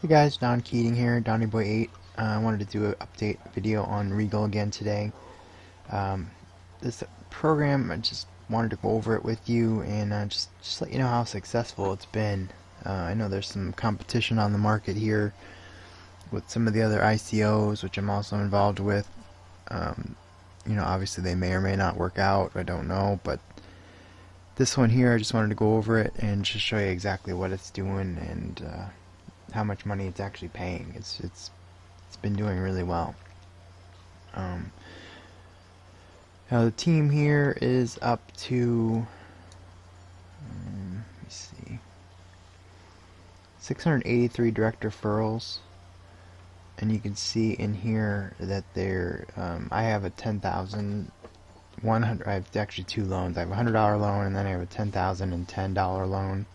Hey guys, Don Keating here, DonnyBoy8. I wanted to do an update video on Regal again today. Um, this program, I just wanted to go over it with you and just let you know how successful it's been. I know there's some competition on the market here with some of the other ICOs, which I'm also involved with. Um, obviously they may or may not work out, I don't know, but this one here, I just wanted to go over it and just show you exactly what it's doing and how much money it's actually paying. It's been doing really well. Um, Now the team here is up to let me see, 683 direct referrals, and you can see in here that they're I have a 10,100. I have actually two loans. I have a $100 loan, and then I have a $10,010 loan.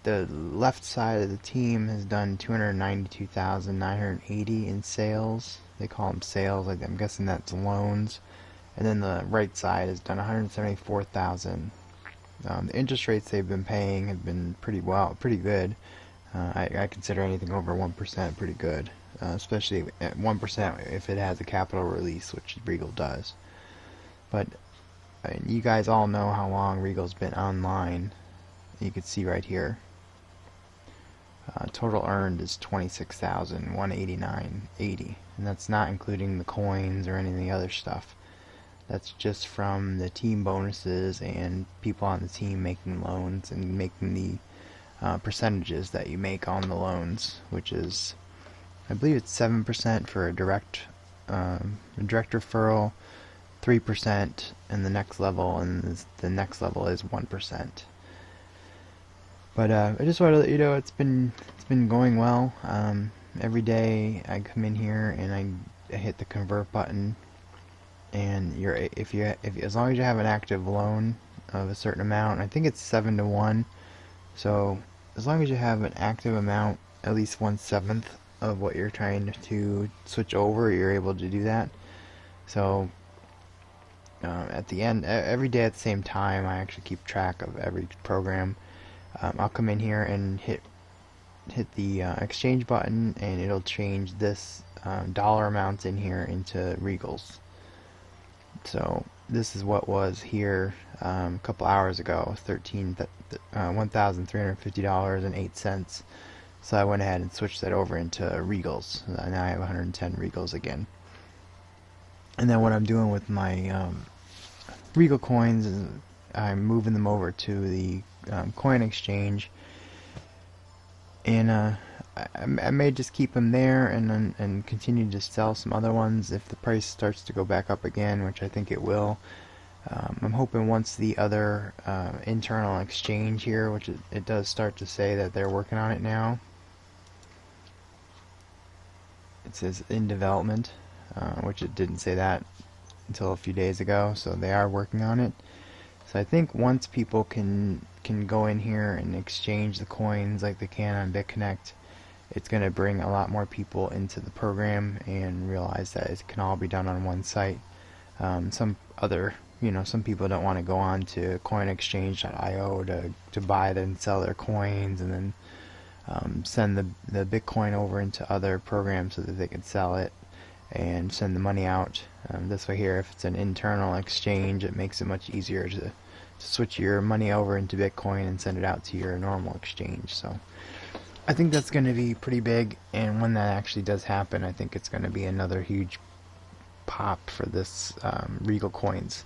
The left side of the team has done 292,980 in sales. They call them sales. Like, I'm guessing that's loans. And then the right side has done 174,000. The interest rates they've been paying have been pretty good. I consider anything over 1% pretty good, especially at 1% if it has a capital release, which Regal does. But you guys all know how long Regal's been online. You can see right here. Total earned is 26,189.80, and that's not including the coins or any of the other stuff. That's just from the team bonuses and people on the team making loans and making the percentages that you make on the loans, which is, I believe it's 7% for a direct referral, 3% in the next level, and the next level is 1%. But I just wanted to let you know it's been going well. Every day I come in here and I hit the convert button, and if as long as you have an active loan of a certain amount, I think it's 7 to 1. So as long as you have an active amount, at least 1/7 of what you're trying to switch over, you're able to do that. So at the end, every day at the same time, I actually keep track of every program. I'll come in here and hit the exchange button, and it'll change this dollar amounts in here into Regals. So this is what was here a couple hours ago, $1,350.08. So I went ahead and switched that over into Regals. Now I have 110 Regals again. And then what I'm doing with my Regal coins is I'm moving them over to the coin exchange, and I may just keep them there and continue to sell some other ones if the price starts to go back up again, which I think it will. I'm hoping once the other internal exchange here, which it does start to say that they're working on it now. It says in development, which it didn't say that until a few days ago, so they are working on it. So I think once people can go in here and exchange the coins like they can on BitConnect, it's going to bring a lot more people into the program and realize that it can all be done on one site. Some people don't want to go on to coinexchange.io to buy and sell their coins and then send the Bitcoin over into other programs so that they can sell it and send the money out. This way here, if it's an internal exchange, it makes it much easier to switch your money over into Bitcoin and send it out to your normal exchange. So I think that's going to be pretty big, and when that actually does happen, I think it's going to be another huge pop for this Regal coins.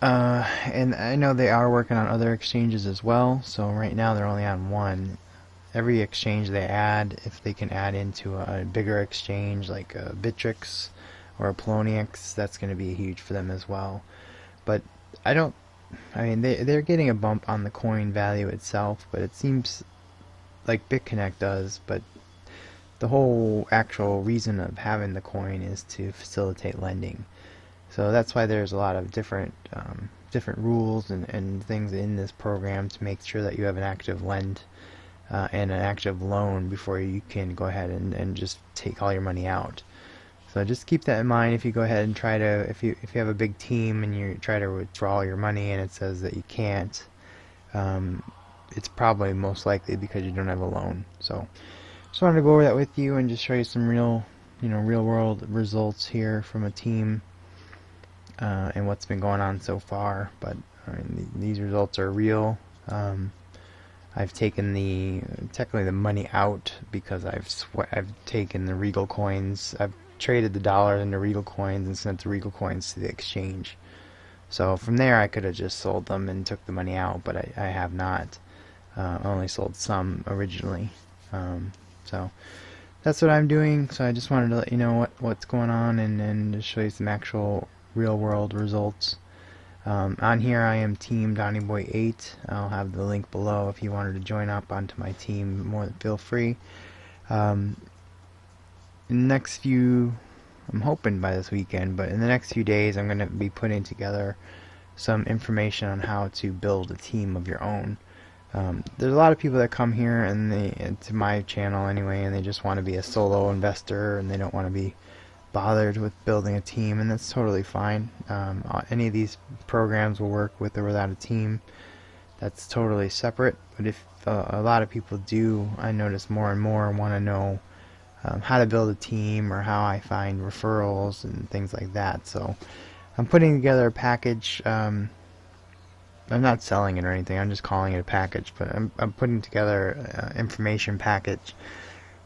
And I know they are working on other exchanges as well, so right now they're only on one. Every exchange they add, if they can add into a bigger exchange like a Bittrex or a Poloniex, that's going to be huge for them as well. But they're getting a bump on the coin value itself, but it seems like BitConnect does, but the whole actual reason of having the coin is to facilitate lending. So that's why there's a lot of different rules and things in this program to make sure that you have an active lend and an active loan before you can go ahead and just take all your money out. So just keep that in mind if you go ahead and try to, if you have a big team and you try to withdraw your money and it says that you can't, it's probably most likely because you don't have a loan. So just wanted to go over that with you and just show you some real world results here from a team, and what's been going on so far. But I mean, these results are real. I've taken technically the money out because I've taken the Regal coins. I've traded the dollars into Regal coins and sent the Regal coins to the exchange. So from there I could have just sold them and took the money out, but I have not. I only sold some originally. So that's what I'm doing. So I just wanted to let you know what's going on, and just show you some actual real world results. On here I am Team DonnieBoy8. I'll have the link below if you wanted to join up onto my team. More than feel free. In the next few, I'm hoping by this weekend, but in the next few days I'm going to be putting together some information on how to build a team of your own. There's a lot of people that come here and to my channel anyway, and they just want to be a solo investor and they don't want to be bothered with building a team, and that's totally fine. Any of these programs will work with or without a team. That's totally separate. But if a lot of people do, I notice more and more want to know how to build a team or how I find referrals and things like that. So I'm putting together a package. I'm not selling it or anything. I'm just calling it a package. But I'm putting together an information package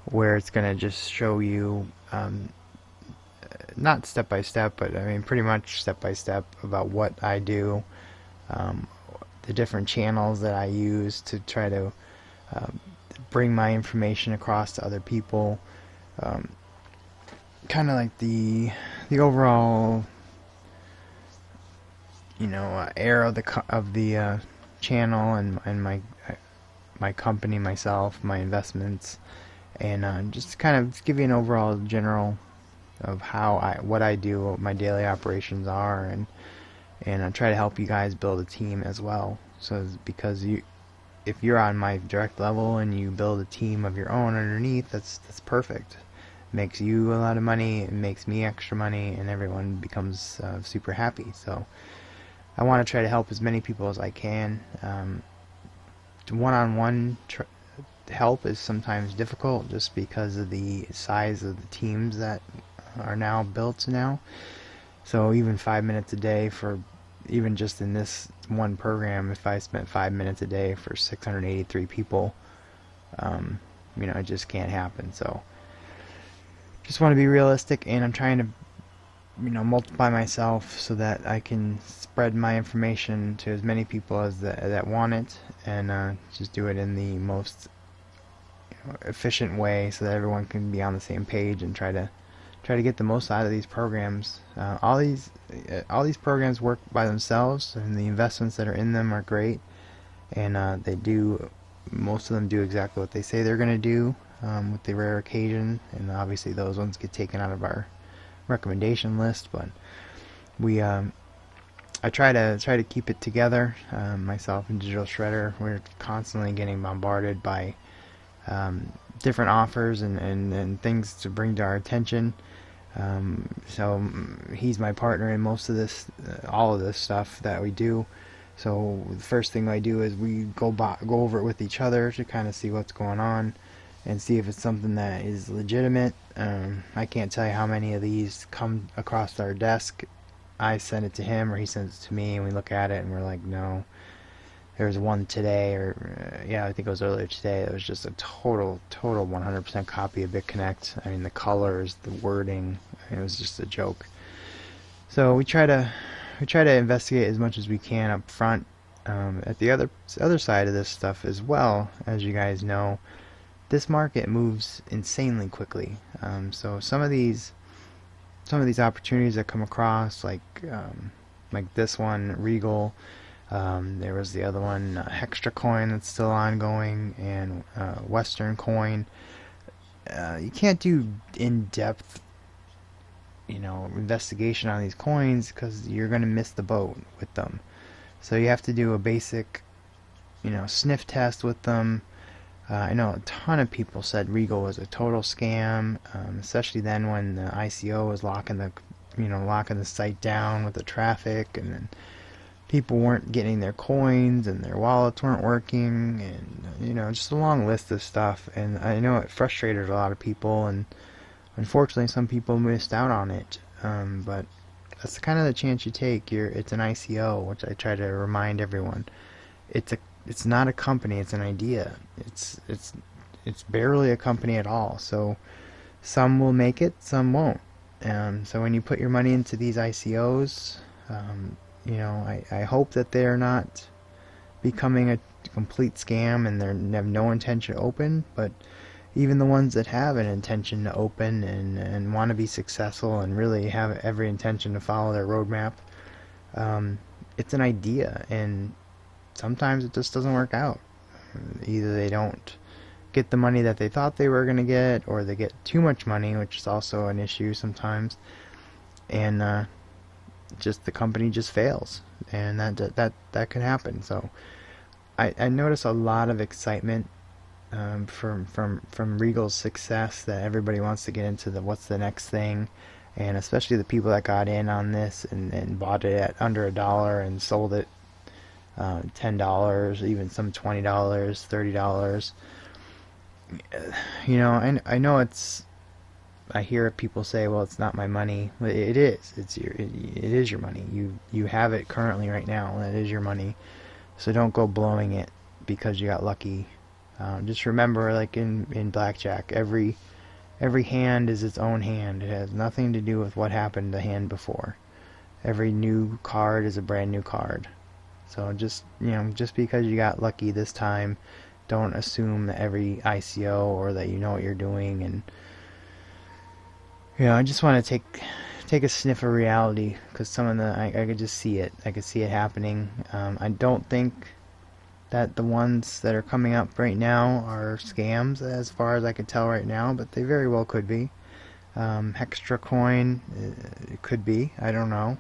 where it's going to just show you not step by step, but I mean pretty much step by step about what I do, the different channels that I use to try to bring my information across to other people, kind of like the overall air of the channel and my company, myself, my investments, and just kind of give you an overall general of what I do, what my daily operations are, and I try to help you guys build a team as well. So because if you're on my direct level and you build a team of your own underneath, that's perfect. It makes you a lot of money, it makes me extra money, and everyone becomes super happy. So I want to try to help as many people as I can. One-on-one help is sometimes difficult just because of the size of the teams that are now built now. So even 5 minutes a day for even just in this one program, if I spent 5 minutes a day for 683 people, it just can't happen. So just want to be realistic, and I'm trying to multiply myself so that I can spread my information to as many people as that want it, and just do it in the most efficient way so that everyone can be on the same page and try to get the most out of these programs. All these programs work by themselves, and the investments that are in them are great, and most of them do exactly what they say they're going to do, with the rare occasion, and obviously those ones get taken out of our recommendation list. But I try to keep it together. Myself and Digital Shredder, we're constantly getting bombarded by different offers and things to bring to our attention. So he's my partner in most of this, all of this stuff that we do. So the first thing I do is we go over it with each other to kind of see what's going on and see if it's something that is legitimate. I can't tell you how many of these come across our desk. I send it to him or he sends it to me, and we look at it and we're like, no. There's one today, or yeah, I think it was earlier today. It was just a total 100% copy of BitConnect. I mean, the colors, the wording, it was just a joke. So we try to investigate as much as we can up front. At the other side of this stuff as well, as you guys know, this market moves insanely quickly. So some of these opportunities that come across, like this one, Regal. There was the other one, Hextra Coin, that's still ongoing, and Western Coin. You can't do in-depth, investigation on these coins because you're going to miss the boat with them. So you have to do a basic, sniff test with them. I know a ton of people said Regal was a total scam, especially then when the ICO was locking the site down with the traffic, and then people weren't getting their coins and their wallets weren't working, and just a long list of stuff. And I know it frustrated a lot of people, and unfortunately some people missed out on it. But that's kind of the chance you take. It's an ICO, which I try to remind everyone. It's not a company, it's an idea. It's barely a company at all. So some will make it, some won't. So when you put your money into these ICOs, I hope that they're not becoming a complete scam and they have no intention to open. But even the ones that have an intention to open and want to be successful and really have every intention to follow their roadmap, it's an idea, and sometimes it just doesn't work out. Either they don't get the money that they thought they were going to get, or they get too much money, which is also an issue sometimes, and just the company just fails, and that could happen. So I notice a lot of excitement from Regal's success, that everybody wants to get into what's the next thing, and especially the people that got in on this and bought it at under $1 and sold it $10, even some $20, $30. I know I hear people say, well, it's not my money. It is. It is your money. You have it currently right now. That is your money. So don't go blowing it because you got lucky. Just remember, like in blackjack, every hand is its own hand. It has nothing to do with what happened the hand before. Every new card is a brand new card. So just because you got lucky this time, don't assume that every ICO or that you know what you're doing. And I just want to take a sniff of reality, because some of I could just see it. I could see it happening. I don't think that the ones that are coming up right now are scams, as far as I can tell right now, but they very well could be. Hextra coin, it could be. I don't know.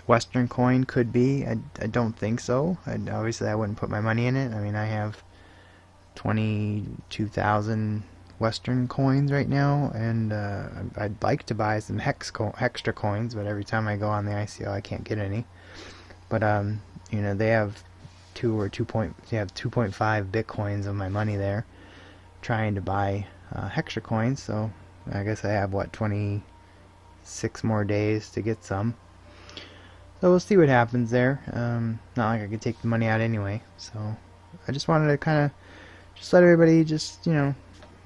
Western coin could be. I don't think so. Obviously, I wouldn't put my money in it. I mean, I have 22,000 Western coins right now, and I'd like to buy some Hextra coins, but every time I go on the ICO, I can't get any. But they have 2.5 bitcoins of my money there, trying to buy Hextra coins. So I guess I have 26 more days to get some. So we'll see what happens there. Not like I could take the money out anyway. So I just wanted to kind of just let everybody just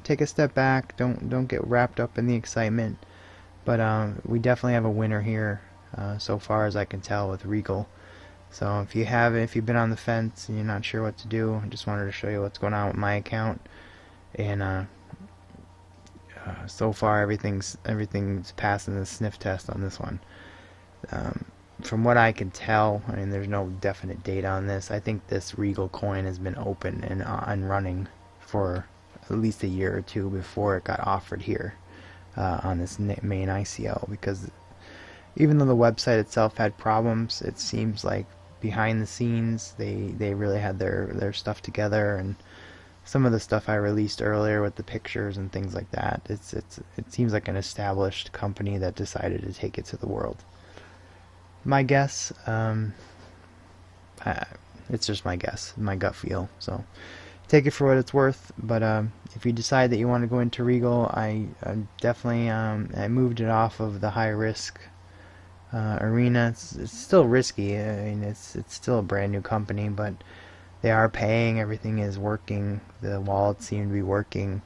take a step back. Don't get wrapped up in the excitement. But we definitely have a winner here, so far as I can tell, with Regal. So if you've been on the fence and you're not sure what to do, I just wanted to show you what's going on with my account. And so far everything's passing the sniff test on this one. From what I can tell, I mean, there's no definite date on this. I think this Regal coin has been open and running for at least a year or two before it got offered here on this main ICO, because even though the website itself had problems, it seems like behind the scenes they really had their stuff together, and some of the stuff I released earlier with the pictures and things like that, it seems like an established company that decided to take it to the world. My guess, it's just my guess, my gut feel, so take it for what it's worth. But if you decide that you want to go into Regal, I definitely I moved it off of the high risk arena. It's still risky. I mean, it's still a brand new company, but they are paying. Everything is working. The wallets seem to be working.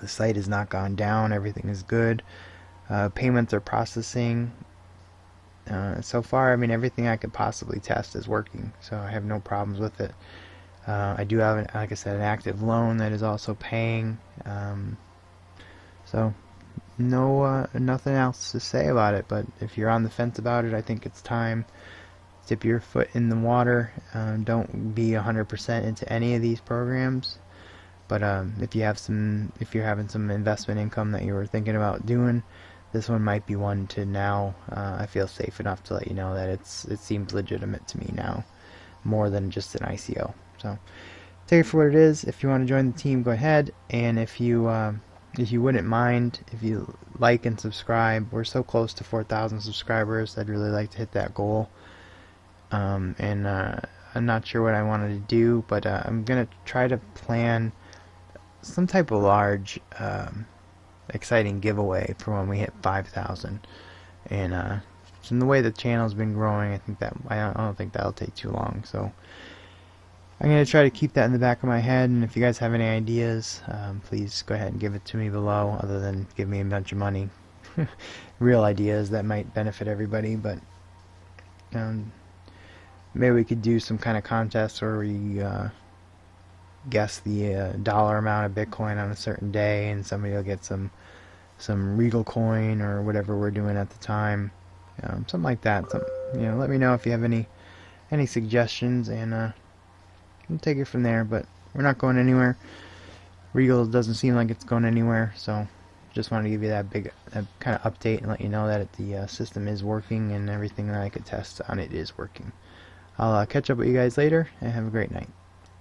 The site has not gone down. Everything is good. Payments are processing. So far, I mean, everything I could possibly test is working, so I have no problems with it. I do have, like I said, an active loan that is also paying. So nothing else to say about it. But if you're on the fence about it, I think it's time. Dip your foot in the water. Don't be 100% into any of these programs. But if you're having some investment income that you were thinking about doing, this one might be one to now. I feel safe enough to let you know that it seems legitimate to me now, more than just an ICO. So take it for what it is. If you want to join the team, go ahead. And if you if you wouldn't mind, if you like and subscribe. We're so close to 4,000 subscribers. I'd really like to hit that goal. And I'm not sure what I wanted to do, but I'm gonna try to plan some type of large, exciting giveaway for when we hit 5,000. And so in the way the channel's been growing, I don't think that'll take too long. So I'm gonna try to keep that in the back of my head. And if you guys have any ideas, please go ahead and give it to me below. Other than give me a bunch of money, real ideas that might benefit everybody. But maybe we could do some kind of contest where we guess the dollar amount of Bitcoin on a certain day, and somebody will get some Regal coin or whatever we're doing at the time, something like that. Let me know if you have any suggestions, and we'll take it from there. But we're not going anywhere. Regal doesn't seem like it's going anywhere, so just wanted to give you that kind of update and let you know that the system is working, and everything that I could test on it is working. I'll catch up with you guys later, and have a great night.